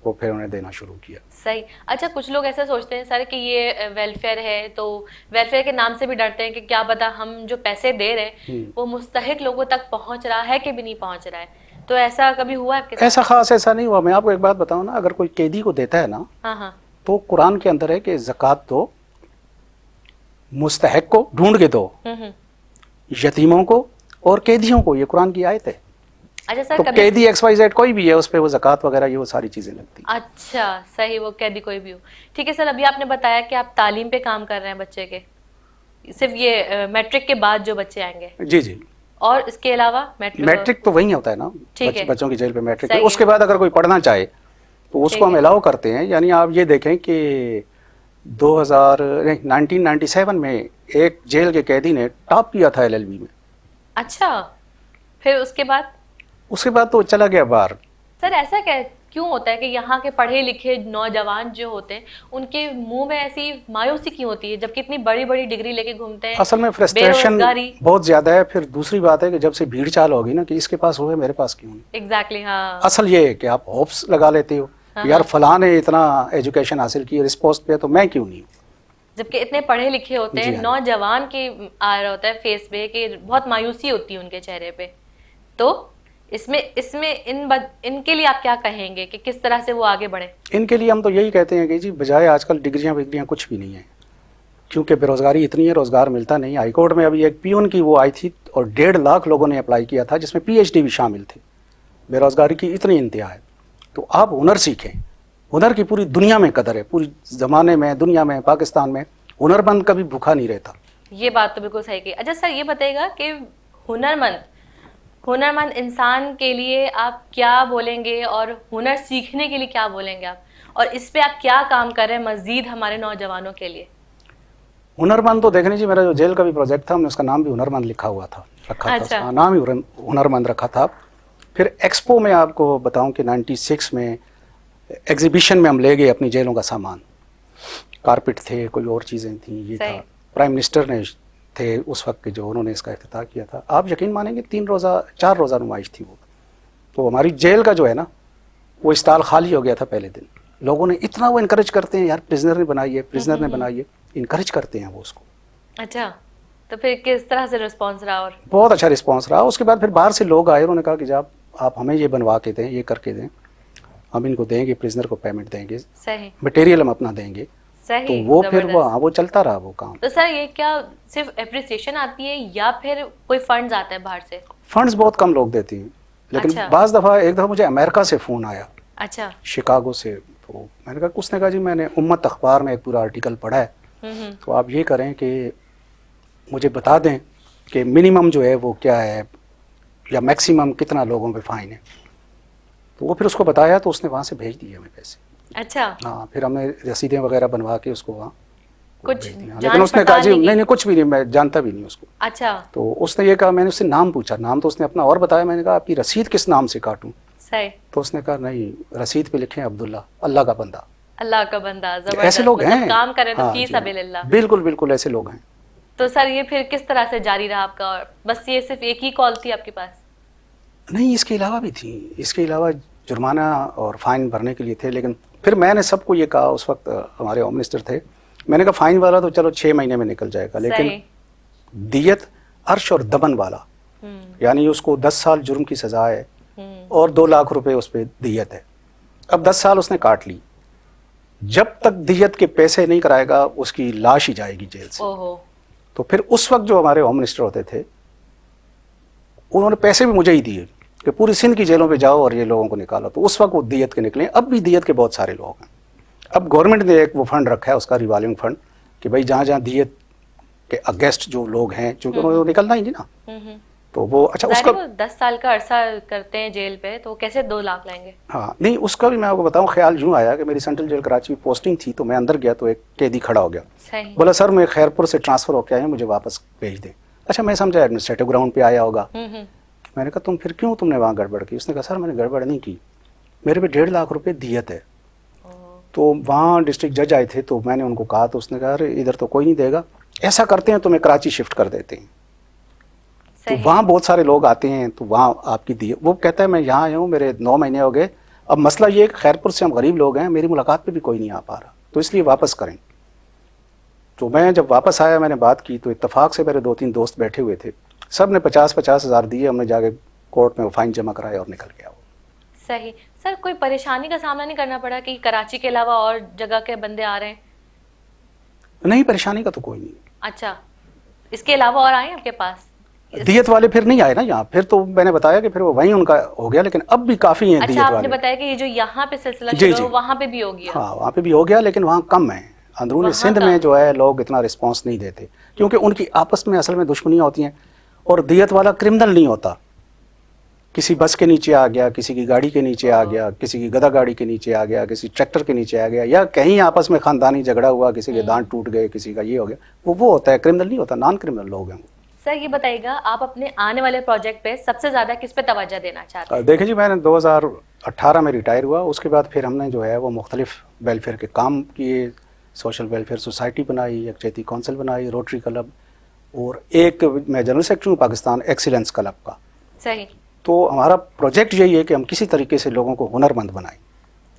وہ پھر انہیں دینا شروع کیا. صحیح. اچھا کچھ لوگ ایسا سوچتے ہیں سر کہ یہ ویلفیئر ہے، تو ویلفیئر کے نام سے بھی ڈرتے ہیں کہ کیا پتا ہم جو پیسے دے رہے ہیں وہ مستحق لوگوں تک پہنچ رہا ہے کہ بھی نہیں پہنچ رہا ہے. تو ایسا کبھی ہوا آپ کے ساتھ؟ ایسا خاص ایسا نہیں ہوا. میں آپ کو ایک بات بتاؤں نا، اگر کوئی قیدی کو دیتا ہے نا ہاں تو قرآن کے اندر ہے کہ زکوٰۃ دو، مستحق کو ڈھونڈ کے دو، یتیموں کو اور قیدیوں کو. یہ قرآن کی آیت ہے. اچھا سر تو کبھی قیدی ایکس وائی زیڈ کوئی بھی ہے، اس پہ وہ زکوٰۃ وغیرہ یہ وہ ساری چیزیں لگتی ہیں. اچھا صحیح، وہ قیدی کوئی بھی ہو. ٹھیک ہے سر. ابھی آپ نے بتایا کہ آپ تعلیم پہ کام کر رہے ہیں بچے کے، صرف یہ میٹرک کے بعد جو بچے آئیں گے، جی جی. اور اس کے علاوہ میٹرک تو وہی ہوتا ہے نا، ٹھیک ہے. بچوں کی جیل پہ میٹرک. صحیح اس کے بعد اگر کوئی پڑھنا چاہے تو اس کو ہم الاؤ کرتے ہیں. یعنی آپ یہ دیکھیں کہ 1997 میں ایک جیل کے قیدی نے ٹاپ کیا تھا LLB میں. اچھا. پھر اس کے بعد تو چلا گیا باہر. سر ایسا کیوں ہوتا ہے کہ یہاں کے پڑھے لکھے نوجوان جو ہوتے ہیں ان کے منہ میں ایسی مایوسی کیوں ہوتی ہے، جبکہ اتنی بڑی بڑی ڈگری لے کے گھومتے ہیں؟ اصل میں فرسٹریشن بہت زیادہ ہے. پھر دوسری بات ہے کہ جب سے بھیڑ چال ہوگی نا کہ اس کے پاس ہوئے میرے پاس کیوں نہیں. ایگزیکٹلی. ہاں. اصل یہ ہے کہ آپ ہوپس لگا لیتے ہو کہ یار فلاں نے اتنا ایجوکیشن حاصل کی اور اس پوسٹ پہ، تو میں کیوں نہیں. جبکہ اتنے پڑھے لکھے ہوتے ہیں، نوجوان کے آ رہا ہوتا ہے فیس پہ کہ بہت مایوسی ہوتی ہے ان کے چہرے پہ. تو اس میں ان کے لیے آپ کیا کہیں گے کہ کس طرح سے وہ آگے بڑھیں؟ ان کے لیے ہم تو یہی کہتے ہیں کہ جی بجائے آج کل ڈگریاں کچھ بھی نہیں ہیں، کیونکہ بے روزگاری اتنی ہے، روزگار ملتا نہیں. ہائی کورٹ میں ابھی ایک پیون کی وہ آئی تھی اور 1.5 لاکھ لوگوں نے اپلائی کیا تھا، جس میں PhD بھی شامل تھے. بے روزگاری کی اتنی انتہا ہے. تو آپ ہنر سیکھیں. ہنر کی پوری دنیا میں قدر ہے، پوری زمانے میں، دنیا میں، پاکستان میں ہنر مند کبھی بھوکا نہیں رہتا. یہ بات تو بالکل صحیح کی. اچھا سر یہ بتائیے گا کہ ہنرمند انسان کے لیے آپ کیا بولیں گے، اور ہنر سیکھنے کے لیے کیا بولیں گے آپ، اور اس پہ آپ کیا کام کر رہے ہیں مزید ہمارے نوجوانوں کے لیے؟ ہنرمند تو دیکھنے جی، میرا جو جیل کا بھی پروجیکٹ تھا ہم نے اس کا نام بھی ہنرمند رکھا تھا. نام ہی ہنرمند رکھا تھا. پھر ایکسپو میں آپ کو بتاؤں کہ 96 میں ایگزیبیشن میں ہم لے گئے اپنی جیلوں کا سامان. کارپٹ تھے، کوئی اور چیزیں تھیں، یہ تھا. پرائم منسٹر نے تھے اس وقت کے جو انہوں نے اس کا افتتاح کیا تھا. آپ یقین مانیں گے 4 روزہ نمائش تھی وہ. تو ہماری جیل کا جو ہے نا وہ اسٹال خالی ہو گیا تھا پہلے دن. لوگوں نے اتنا وہ انکریج کرتے ہیں، یار پرزنر نے بنائی ہے، انکریج کرتے ہیں وہ اس کو. اچھا. تو پھر کس طرح سے رسپانس رہا؟ اور بہت اچھا رسپانس رہا. اس کے بعد پھر باہر سے لوگ آئے، انہوں نے کہا کہ جب آپ ہمیں یہ بنوا کے دیں، یہ کر کے دیں، ہم ان کو دیں گے، پرزنر کو پیمنٹ دیں گے، صحیح مٹیریل ہم اپنا دیں گے. تو وہ پھر وہ چلتا رہا وہ کام. تو سر یہ کیا صرف اپریسیشن آتی ہے یا پھر کوئی فنڈز آتا ہے باہر سے؟ فنڈز بہت کم لوگ دیتے ہیں، لیکن بعض دفعہ ایک دفعہ مجھے امریکہ سے فون آیا. اچھا. شکاگو سے. تو میں نے کہا، اس نے کہا جی میں نے امت اخبار میں ایک پورا آرٹیکل پڑھا ہے، تو آپ یہ کریں کہ مجھے بتا دیں کہ منیمم جو ہے وہ کیا ہے یا میکسیمم کتنا لوگوں پہ فائن ہے. تو وہ پھر اس کو بتایا تو اس نے وہاں سے بھیج دیے ہمیں پیسے. اچھا. ہاں. پھر ہم نے رسیدیں وغیرہ بنوا کے اس کو وہاں کچھ لیکن اس نے کہا جی نہیں کچھ بھی نہیں، میں جانتا بھی نہیں اس کو. اچھا. تو اس نے یہ کہا، میں نے اس سے نام پوچھا، نام تو اس نے اپنا اور بتایا. میں نے کہا آپ کی رسید کس نام سے کاٹوں؟ صحیح. تو اس نے کہا نہیں، رسید پہ لکھیں عبداللہ، اللہ کا بندہ. اللہ کا بندہ. ایسے لوگ ہیں، کام کریں تو فی سبیل اللہ. بالکل ایسے لوگ ہیں. تو سر یہ پھر کس طرح سے جاری رہا آپ کا؟ بس یہ صرف ایک ہی کال تھی آپ کے پاس؟ نہیں، اس کے علاوہ بھی تھی. اس کے علاوہ جرمانہ اور فائن بھرنے کے لیے تھے. لیکن پھر میں نے سب کو یہ کہا، اس وقت ہمارے ہوم منسٹر تھے، میں نے کہا فائن والا تو چلو 6 مہینے میں نکل جائے گا، لیکن دیت عرش اور دبن والا، یعنی اس کو 10 سال جرم کی سزا ہے اور 2 لاکھ روپے اس پہ دیت ہے. اب 10 سال اس نے کاٹ لی. جب تک دیت کے پیسے نہیں کرائے گا اس کی لاش ہی جائے گی جیل سے. تو پھر اس وقت جو ہمارے ہوم منسٹر ہوتے تھے انہوں نے پیسے بھی مجھے ہی دیے کہ پوری سندھ کی جیلوں پہ جاؤ اور یہ لوگوں کو نکالو. تو اس وقت وہ دیت کے نکلے. اب بھی دیت کے بہت سارے لوگ ہیں. اب گورنمنٹ نے ایک وہ فنڈ رکھا ہے اس کا ریوالونگ فنڈ کہ بھائی جہاں جہاں دیت کے اگینسٹ جو لوگ ہیں چونکہ انہوں نے نکلنا ہی نہیں نا تو وہ اچھا اس کا 10 سال کا عرصہ کرتے ہیں جیل پہ تو کیسے 2 لاکھ لائیں گے؟ ہاں نہیں اس کا بھی میں آپ کو بتاؤں خیال یوں آیا کہ میری سینٹرل جیل کراچی میں پوسٹنگ تھی تو میں اندر گیا تو ایک قیدی کھڑا ہو گیا صحیح. بولا سر میں خیرپور سے ٹرانسفر ہو کے آیا ہوں مجھے واپس بھیج دیں. اچھا میں سمجھا ایڈمنسٹریٹو گراؤنڈ پہ آیا ہوگا. میں نے کہا تم پھر کیوں تم نے وہاں گڑبڑ کی؟ اس نے کہا سر میں نے گڑبڑ نہیں کی, میرے پہ 1.5 لاکھ روپے دیت ہے. تو وہاں ڈسٹرکٹ جج آئے تھے تو میں نے ان کو کہا تو اس نے کہا ارے ادھر تو کوئی نہیں دے گا, ایسا کرتے ہیں تمہیں کراچی شفٹ کر دیتے ہیں. تو وہاں بہت سارے لوگ آتے ہیں تو وہاں آپ کی دیت, وہ کہتا ہے میں یہاں آیا ہوں میرے 9 مہینے ہو گئے, اب مسئلہ یہ ہے کہ خیرپور سے ہم غریب لوگ ہیں, میری ملاقات پہ بھی کوئی نہیں آ پا رہا تو اس لیے واپس کریں. تو میں جب واپس آیا میں نے بات کی تو اتفاق سے میرے 2-3 دوست بیٹھے ہوئے تھے, سب نے 50-50 ہزار دیے, ہم نے جا کے کورٹ میں وہ فائن جمع کرایا اور نکل گیا. وہ صحیح. سر کوئی پریشانی کا سامنا نہیں کرنا پڑا کہ کراچی کے علاوہ اور جگہ کے بندے آ رہے ہیں؟ نہیں پریشانی کا تو کوئی نہیں. اچھا اس کے علاوہ اور آئے ہیں آپ کے پاس؟ دیت والے پھر نہیں آئے نا یہاں, پھر تو میں نے بتایا کہ پھر وہ وہیں ان کا ہو گیا, لیکن اب بھی کافی ہیں دیت والے. اچھا آپ نے بتایا کہ یہ جو یہاں پہ سلسلہ شروع ہو وہاں پہ بھی ہو گیا. ہاں وہاں پہ بھی ہو گیا لیکن وہاں کم ہے. اندرون سندھ میں جو ہے لوگ اتنا رسپانس نہیں دیتے کیونکہ ان کی آپس میں اصل میں دشمنیاں ہوتی ہیں, اور دیت والا کرمنل نہیں ہوتا. کسی بس کے نیچے آ گیا, کسی کی گاڑی کے نیچے آ گیا, کسی کی گدا گاڑی کے نیچے آ گیا, کسی ٹریکٹر کے نیچے آ گیا, یا کہیں آپس میں خاندانی جھگڑا ہوا, کسی کے دانت ٹوٹ گئے, کسی کا یہ ہو گیا, وہ ہوتا ہے, کرمنل نہیں ہوتا, نان کرمنل لوگ ہیں. سر یہ بتائیے گا آپ اپنے آنے والے پروجیکٹ پہ سب سے زیادہ کس پہ توجہ دینا چاہتے ہیں؟ دیکھیں جی میں نے 2018 میں ریٹائر ہوا, اس کے بعد پھر ہم نے جو ہے وہ مختلف ویلفیئر کے کام کیے, سوشل ویلفیئر سوسائٹی بنائی, یکجہتی کونسل بنائی, روٹری کلب, اور ایک میں جنرل سیکرٹری ہوں پاکستان ایکسیلنس کلب کا. صحیح. تو ہمارا پروجیکٹ یہی ہے کہ ہم کسی طریقے سے لوگوں کو ہنرمند بنائیں.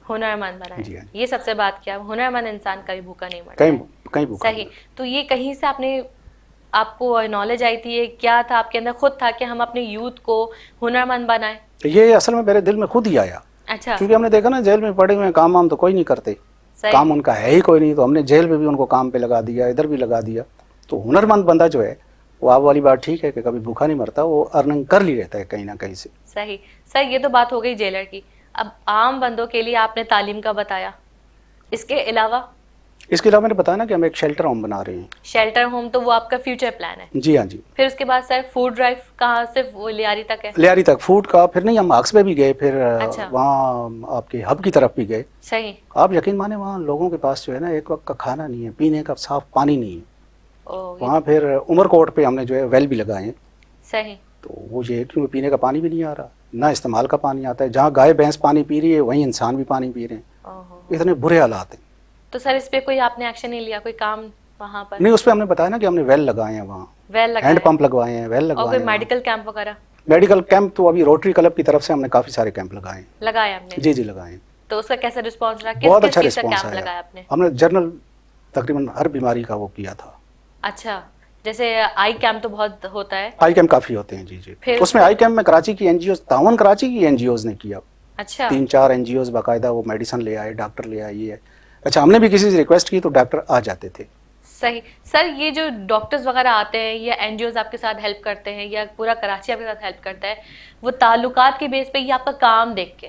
ہنرمند بنائیں. جی یہ سب سے بات کیا, ہنرمند انسان کبھی بھوکا نہیں مرتا. کہیں بھوکا. صحیح. تو یہ کہیں سے آپ کو نالج آئی تھی, کیا تھا آپ کے اندر خود تھا کہ ہم اپنے یوتھ کو ہنرمند بنائیں؟ یہ اصل میں میرے دل میں خود ہی آیا. اچھا. کیونکہ ہم نے دیکھا نا جیل میں پڑے ہوئے کام وام تو کوئی نہیں کرتے, کام ان کا ہے ہی کوئی نہیں, تو ہم نے جیل میں بھی ان کو کام پہ لگا دیا, ادھر بھی لگا دیا. تو ہنرمند بندہ جو ہے وہ آپ والی بات ٹھیک ہے کہ کبھی بھوکا نہیں مرتا, وہ ارننگ کر لی رہتا ہے کہیں نہ کہیں سے. صحیح. سر یہ تو بات ہو گئی جیلر کی. اب عام بندوں کے لیے آپ نے تعلیم کا بتایا, اس کے علاوہ میں نے بتایا نا کہ ہم ایک شیلٹر ہوم بنا رہے ہیں. شیلٹر ہوم تو وہ آپ کا فیوچر پلان ہے؟ جی ہاں جی. پھر اس کے بعد سر فوڈ ڈرائیو کہاں سے لیاری تک ہے؟ لیاری تک فوڈ کا, پھر نہیں ہم آکس پہ بھی گئے, پھر وہاں آپ کے ہب کی طرف بھی گئے. صحیح. آپ یقین مانیں وہاں لوگوں کے پاس جو ہے نا ایک وقت کا کھانا نہیں ہے, پینے کا صاف پانی نہیں ہے. وہاں پھر عمر کوٹ پہ ہم نے جو ہے ویل بھی لگائے ہیں. صحیح. تو وہ یہ کیونکہ پینے کا پانی بھی نہیں آ رہا, نہ استعمال کا پانی آتا ہے. جہاں گائے بھینس پانی پی رہی ہے وہیں انسان بھی پانی پی رہے ہیں. اتنے برے حالات ہیں. تو سر اس پہ کوئی آپ نے ایکشن نہیں لیا, کوئی کام وہاں پر نہیں؟ اس پہ ہم نے بتایا نا کہ ہم نے ویل لگائے ہیں, وہاں ہینڈ پمپ لگوائے ہیں, ویل لگوائے ہیں. اور کوئی میڈیکل کیمپ وغیرہ؟ میڈیکل کیمپ تو ابھی روٹری کلب کی طرف سے ہم نے کافی سارے کیمپ لگائے ہیں. لگائے آپ نے؟ جی جی لگائے ہیں. تو اس کا کیسا رسپانس رہا؟ بہت اچھا رسپانس کیمپ لگایا آپ نے؟ ہم نے جنرل تقریباً ہر بیماری کا وہ کیا تھا. اچھا, جیسے آئی کیمپ تو بہت ہوتا ہے. آئی کیمپ کافی ہوتے ہیں. جی جی. اس میں آئی کیمپ میں کراچی کی این جی اوز, تعاون کراچی کی این جی اوز نے کیا. اچھا. 3-4 این جی اوز باقاعدہ وہ میڈیسن لے آئے, ڈاکٹر لے آئے. اچھا ہم نے بھی کسی سے ریکویسٹ کی تو ڈاکٹر آ جاتے تھے. صحیح. سر یہ جو ڈاکٹرز وغیرہ آتے ہیں یا این جی اوز آپ کے ساتھ ہیلپ کرتے ہیں یا پورا کراچی آپ کے ساتھ ہیلپ کرتا ہے, وہ تعلقات کے بیس پہ یہ آپ کا کام دیکھ کے؟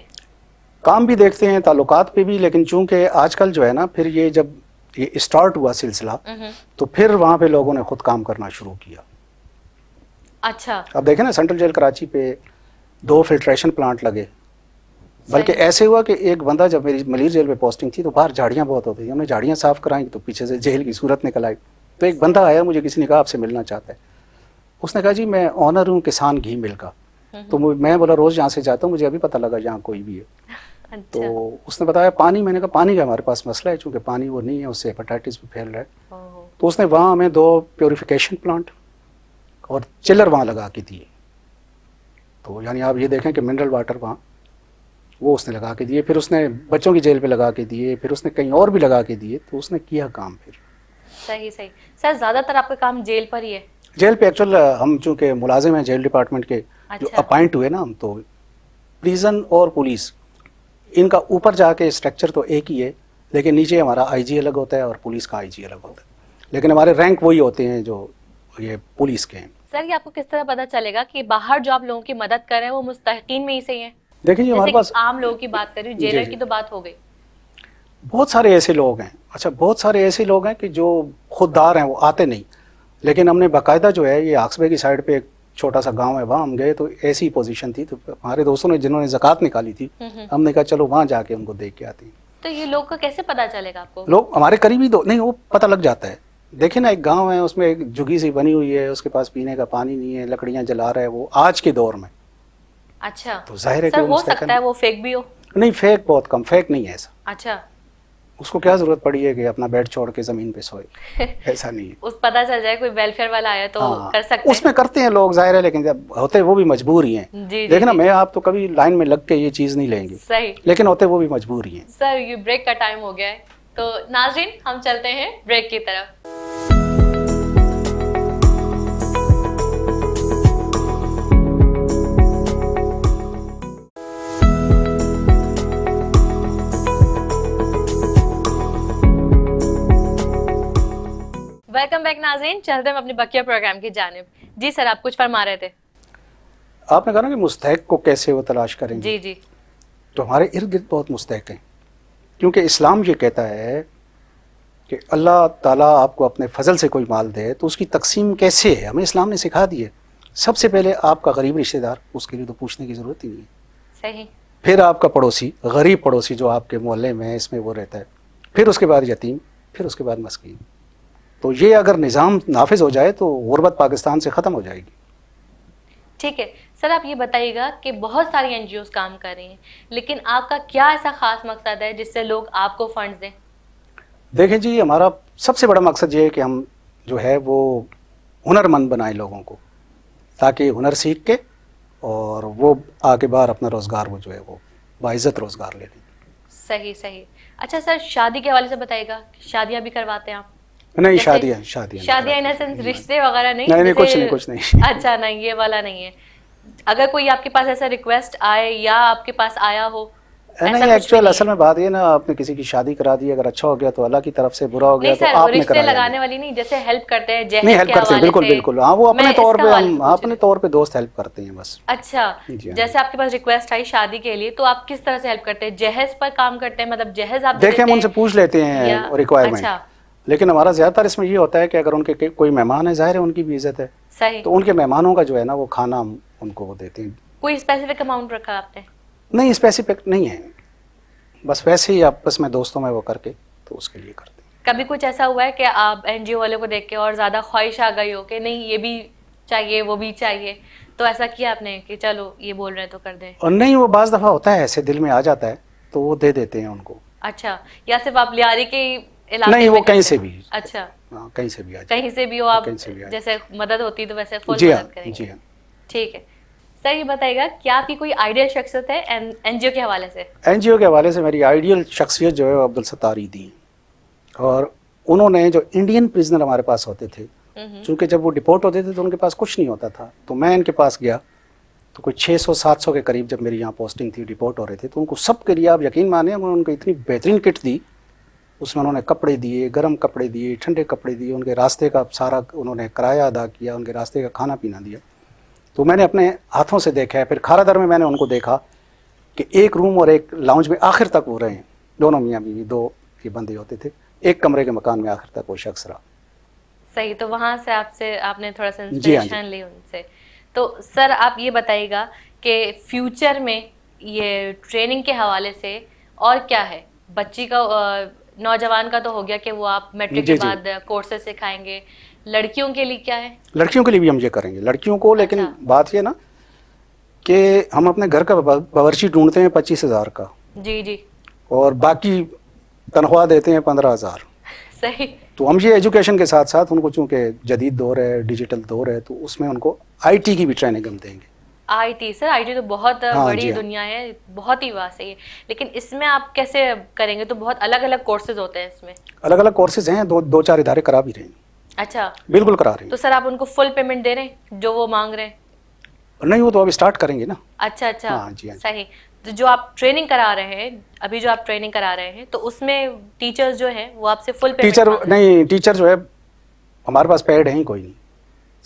کام بھی دیکھتے ہیں, تعلقات پہ بھی, لیکن چونکہ آج کل جو ہے نا پھر یہ جب یہ اسٹارٹ ہوا سلسلہ تو پھر وہاں پہ لوگوں نے خود کام کرنا شروع کیا. اچھا. اب دیکھیں نا سینٹرل جیل کراچی پہ 2 فلٹریشن پلانٹ لگے, بلکہ ایسے ہوا کہ ایک بندہ جب میری ملیر جیل میں پوسٹنگ تھی تو باہر جھاڑیاں بہت ہوتی تھیں, ہم نے جھاڑیاں صاف کرائیں تو پیچھے سے جیل کی صورت نکل آئی. تو ایک بندہ آیا, مجھے کسی نے کہا آپ سے ملنا چاہتا ہے. اس نے کہا جی میں آنر ہوں کسان گھی مل کا. تو میں بولا روز یہاں سے جاتا ہوں, مجھے ابھی پتہ لگا یہاں کوئی بھی ہے. تو اس نے بتایا پانی, میں نے کہا پانی کا ہمارے پاس مسئلہ ہے, چونکہ پانی وہ نہیں ہے, اس سے ہیپاٹائٹس بھی پھیل رہا ہے. تو اس نے وہاں ہمیں 2 پیوریفیکیشن پلانٹ اور چلر وہاں لگا کے دیے. تو یعنی آپ یہ دیکھیں کہ منرل واٹر وہاں وہ اس نے لگا کے دیے. پھر اس نے بچوں کی جیل پہ لگا کے دیے, پھر اس نے کہیں اور بھی لگا کے دیے. تو اس نے کیا کام پھر. صحیح صحیح. سر زیادہ تر آپ کا کام جیل پر ہی ہے؟ جیل پہ ایکچوئل ہم چونکہ ملازم ہیں جیل ڈپارٹمنٹ کے, جو اپائنٹ ہوئے نا ہم, تو پریزن اور پولیس ان کا اوپر جا کے اسٹرکچر تو ایک ہی ہے, لیکن نیچے ہمارا آئی جی الگ ہوتا ہے اور پولیس کا آئی جی الگ ہوتا ہے, لیکن ہمارے رینک وہی ہوتے ہیں جو یہ پولیس کے ہیں. سر یہ آپ کو کس طرح پتا چلے گا کہ باہر جو آپ لوگوں کی مدد کر رہے ہیں وہ مستحقین میں ہی سے ہیں؟ دیکھیں جی ہمارے پاس عام لوگوں کی بات کر رہی ہوں, جیلر کی تو بات ہو گئی. بہت سارے ایسے لوگ ہیں، اچھا بہت سارے ایسے لوگ ہیں کہ جو خوددار ہیں، وہ آتے نہیں، لیکن ہم نے باقاعدہ جو ہے یہ آکسبے کی سائڈ پہ ایک چھوٹا سا گاؤں ہے، وہاں ہم گئے تو ایسی پوزیشن تھی، تو ہمارے دوستوں نے جنہوں نے زکوٰۃ نکالی تھی، ہم نے کہا چلو وہاں جا کے ان کو دیکھ کے آتے ہیں. تو یہ لوگ کا کیسے پتا چلے گا آپ کو؟ لوگ ہمارے قریبی نہیں، وہ پتہ لگ جاتا ہے. دیکھیں نا، ایک گاؤں ہے، اس میں ایک جھگی سی بنی ہوئی ہے، اس کے پاس پینے کا پانی نہیں ہے، لکڑیاں جلا رہا ہے وہ آج کے دور میں. اچھا تو ظاہر ہے کہ سر وہ ہو مستحکم سکتا ہے وہ فیک بھی ہو. نہیں، فیک بہت کم، فیک نہیں ہے ایسا. اچھا اس کو کیا ضرورت پڑی ہے کہ اپنا بیڈ چھوڑ کے زمین پہ سوئے، ایسا نہیں ہے. اس پتا چل جائے کوئی ویلفیئر والا آیا تو ہاں، کر سکتے اس میں کرتے ہیں لوگ ظاہر ہے، لیکن جب ہوتے وہ بھی مجبور ہی ہیں. جی دیکھنا، میں آپ تو کبھی لائن میں لگ کے یہ چیز نہیں لیں گے، صحیح. لیکن ہوتے وہ بھی مجبور ہی ہیں. سر یہ بریک کا ٹائم ہو گیا ہے، تو ناظرین ہم چلتے ہیں بریک کی طرف. ویلکم بیک ناظرین، چلتے ہیں اپنے بقیہ پروگرام کی جانب. جی سر، آپ کچھ فرما رہے تھے. آپ نے کہا نا کہ مستحق کو کیسے وہ تلاش کریں گے. جی جی تو ہمارے ارد گرد بہت مستحق ہیں، کیونکہ اسلام یہ کہتا ہے کہ اللہ تعالیٰ آپ کو اپنے فضل سے کوئی مال دے تو اس کی تقسیم کیسے ہے، ہمیں اسلام نے سکھا دی ہے. سب سے پہلے آپ کا غریب رشتہ دار، اس کے لیے تو پوچھنے کی ضرورت ہی نہیں ہے. صحیح. پھر آپ کا پڑوسی، غریب پڑوسی جو آپ کے محلے میں اس میں وہ رہتا ہے، پھر اس کے بعد یتیم، پھر اس کے بعد مسکین. تو یہ اگر نظام نافذ ہو جائے تو غربت پاکستان سے ختم ہو جائے گی. ٹھیک ہے سر، آپ یہ بتائیے گا کہ بہت ساری این جی اوز کام کر رہی ہیں، لیکن آپ کا کیا ایسا خاص مقصد ہے جس سے لوگ آپ کو فنڈز دیں؟ دیکھیں جی، ہمارا سب سے بڑا مقصد یہ ہے کہ ہم جو ہے وہ ہنرمند بنائیں لوگوں کو، تاکہ ہنر سیکھ کے اور وہ آگے باہر اپنا روزگار وہ جو ہے وہ باعزت روزگار لے لیں. صحیح صحیح. اچھا سر، شادی کے حوالے سے بتائیے گا، شادیاں بھی کرواتے ہیں آپ؟ نہیں، جیسے شادیاں ان سینس رشتے وغیرہ نہیں؟ نہیں، جیسے کچھ نہیں. اچھا نہیں، یہ والا نہیں ہے. اگر کوئی آپ کے پاس ایسا ریکویسٹ آئے یا آپ کے پاس آیا ہو؟ نہیں، ایکچوئل اصل میں بات یہ نا، آپ نے کسی کی شادی کرا دی، اگر اچھا ہو گیا تو اللہ کی طرف سے، برا ہو گیا تو آپ نے رشتے کرایا. لگانے والی نہیں، جیسے ہیلپ کرتے ہیں جہیز نہیں، ہیلپ کرتے ہیں، بالکل بالکل. ہاں، وہ اپنے طور پہ، ہم اپنے طور پہ دوست ہیلپ کرتے ہیں بس. اچھا، جیسے آپ کے پاس ریکویسٹ آئی شادی کے لیے تو آپ کس طرح سے ہیلپ کرتے ہیں؟ جہیز پر کام کرتے ہیں، مطلب جہیز آپ دیکھیں ہم ان سے پوچھ لیتے ہیں ریکوائرمنٹ، لیکن ہمارا زیادہ تر اس میں یہ ہوتا ہے کہ اگر ان کے کوئی مہمان ہے، ظاہر ہے ان کی بھی عزت ہے، صحیح، تو ان کے مہمانوں کا جو ہے نا وہ کھانا ہم ان کو وہ دیتے ہیں. کوئی اسپیسیفک اماؤنٹ رکھا آپ نے؟ نہیں، اسپیسیفک نہیں ہے، بس ویسے ہی آپس میں دوستوں میں وہ کر کے تو اس کے لیے کرتے ہیں. کبھی کچھ ایسا ہوا ہے کہ آپ این جی او والے کو دیکھ کے اور زیادہ خواہش آ گئی ہو کہ نہیں یہ بھی چاہیے وہ بھی چاہیے، تو ایسا کیا آپ نے کہ چلو یہ بول رہے ہیں تو کر دیں؟ اور نہیں، وہ بعض دفعہ ہوتا ہے ایسے، دل میں آ جاتا ہے تو وہ دے دیتے ہیں ان کو. اچھا، یا صرف آپ لیاری کے علاقے نہیں، وہ کہیں سے بھی. اچھا، کہیں سے بھی آ جائے، کہیں سے بھی ہو آپ، جیسے مدد ہوتی تو ویسے فل مدد کریں گے. جی ہاں. ٹھیک ہے سر، یہ بتائیے گا کیا آپ کی کوئی آئیڈیل شخصیت ہے این جی او کے حوالے سے؟ این جی او کے حوالے سے میری آئیڈیل شخصیت جو ہے وہ عبدالستار عیدی ہیں، اور انہوں نے جو انڈین پرزنر ہمارے پاس ہوتے تھے، چونکہ جب وہ ڈپورٹ ہوتے تھے تو ان کے پاس کچھ نہیں ہوتا تھا، تو میں ان کے پاس گیا تو کوئی 600-700 کے قریب جب میری یہاں پوسٹنگ تھی، ڈپورٹ ہو رہے تھے، تو ان کو سب کے لیے آپ یقین مانیں انہوں نے ان کو اتنی بہترین کٹ دی، اس میں انہوں نے کپڑے دیے، گرم کپڑے دیے، ٹھنڈے کپڑے دیے، ان کے راستے کا سارا انہوں نے کرایہ ادا کیا، ان کے راستے کا کھانا پینا دیا. تو میں نے اپنے ہاتھوں سے دیکھا ہے. پھر کھارا در میں میں نے ان کو دیکھا کہ ایک روم اور ایک لاؤنج میں آخر تک وہ رہے ہیں، دونوں میاں بیوی، دو یہ بندے ہوتے تھے، ایک کمرے کے مکان میں آخر تک وہ شخص رہا. صحیح. تو وہاں سے آپ نے تھوڑا سا انسپریشن لی ان سے. تو سر آپ یہ بتائیے گا کہ فیوچر میں یہ ٹریننگ کے حوالے سے اور کیا ہے؟ بچی کا، نوجوان کا تو ہو گیا کہ وہ آپ میٹرک کے بعد کورسز سکھائیں گے، لڑکیوں کے لیے کیا ہے؟ لڑکیوں کے لیے بھی ہم یہ کریں گے، لڑکیوں کو. لیکن بات یہ نا کہ ہم اپنے گھر کا باورچی ڈھونڈتے ہیں 25,000 کا، جی جی، اور باقی تنخواہ دیتے ہیں 15,000. صحیح. تو ہم یہ ایجوکیشن کے ساتھ ساتھ ان کو، چونکہ جدید دور ہے، ڈیجیٹل دور ہے، تو اس میں ان کو آئی ٹی کی بھی ٹریننگ ہم دیں گے. I T sir, I T تو بہت بڑی دنیا ہے، بہت ہی واسع ہے، لیکن اس میں آپ کیسے کریں گے؟ تو بہت الگ الگ کورسز ہوتے ہیں اس میں. الگ الگ کورسز ہیں، دو چار ادارے کرا بھی رہے ہیں. اچھا، بالکل کرا رہے ہیں. تو سر آپ ان کو فل پیمنٹ دے رہے ہیں جو وہ مانگ رہے ہیں؟ نہیں، وہ تو اب اسٹارٹ کریں گے نا. اچھا اچھا، صحیح. تو جو آپ ٹریننگ کرا رہے ہیں ابھی، جو آپ ٹریننگ کرا رہے ہیں، تو اس میں ٹیچرز جو ہیں وہ آپ سے فل پیمنٹ؟ ٹیچر نہیں، ٹیچر جو ہے ہمارے پاس پیڈ ہیں ہی کوئی نہیں،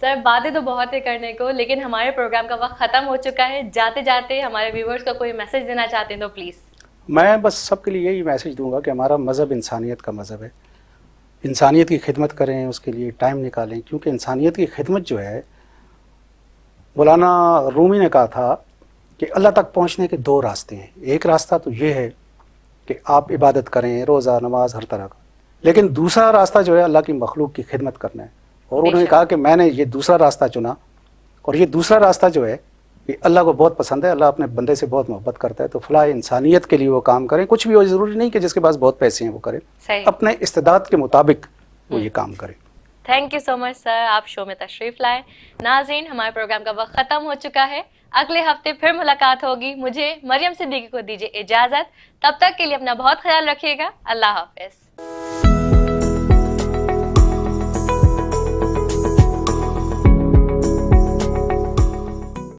سر باتیں تو بہت ہے کرنے کو، لیکن ہمارے پروگرام کا وقت ختم ہو چکا ہے. جاتے جاتے ہمارے ویورز کو کوئی میسج دینا چاہتے ہیں تو پلیز. میں بس سب کے لیے یہی میسج دوں گا کہ ہمارا مذہب انسانیت کا مذہب ہے. انسانیت کی خدمت کریں، اس کے لیے ٹائم نکالیں، کیونکہ انسانیت کی خدمت جو ہے، مولانا رومی نے کہا تھا کہ اللہ تک پہنچنے کے دو راستے ہیں. ایک راستہ تو یہ ہے کہ آپ عبادت کریں، روزہ نماز ہر طرح کا، لیکن دوسرا راستہ جو ہے اللہ کی مخلوق کی خدمت کرنا ہے. اور انہوں نے کہا کہ میں نے یہ دوسرا راستہ چنا، اور یہ دوسرا راستہ جو ہے یہ اللہ کو بہت پسند ہے، اللہ اپنے بندے سے بہت محبت کرتا ہے. تو فلاح انسانیت کے لیے وہ کام کریں. کچھ بھی ہو، ضروری نہیں کہ جس کے پاس بہت پیسے ہیں وہ کریں، اپنے استعداد کے مطابق وہ یہ کام کریں. تھینک یو سو مچ سر، آپ شو میں تشریف لائیں. ناظرین، ہمارے پروگرام کا وقت ختم ہو چکا ہے. اگلے ہفتے پھر ملاقات ہوگی. مجھے مریم صدیقی کو دیجیے اجازت. تب تک کے لیے اپنا بہت خیال رکھیے گا. اللہ حافظ.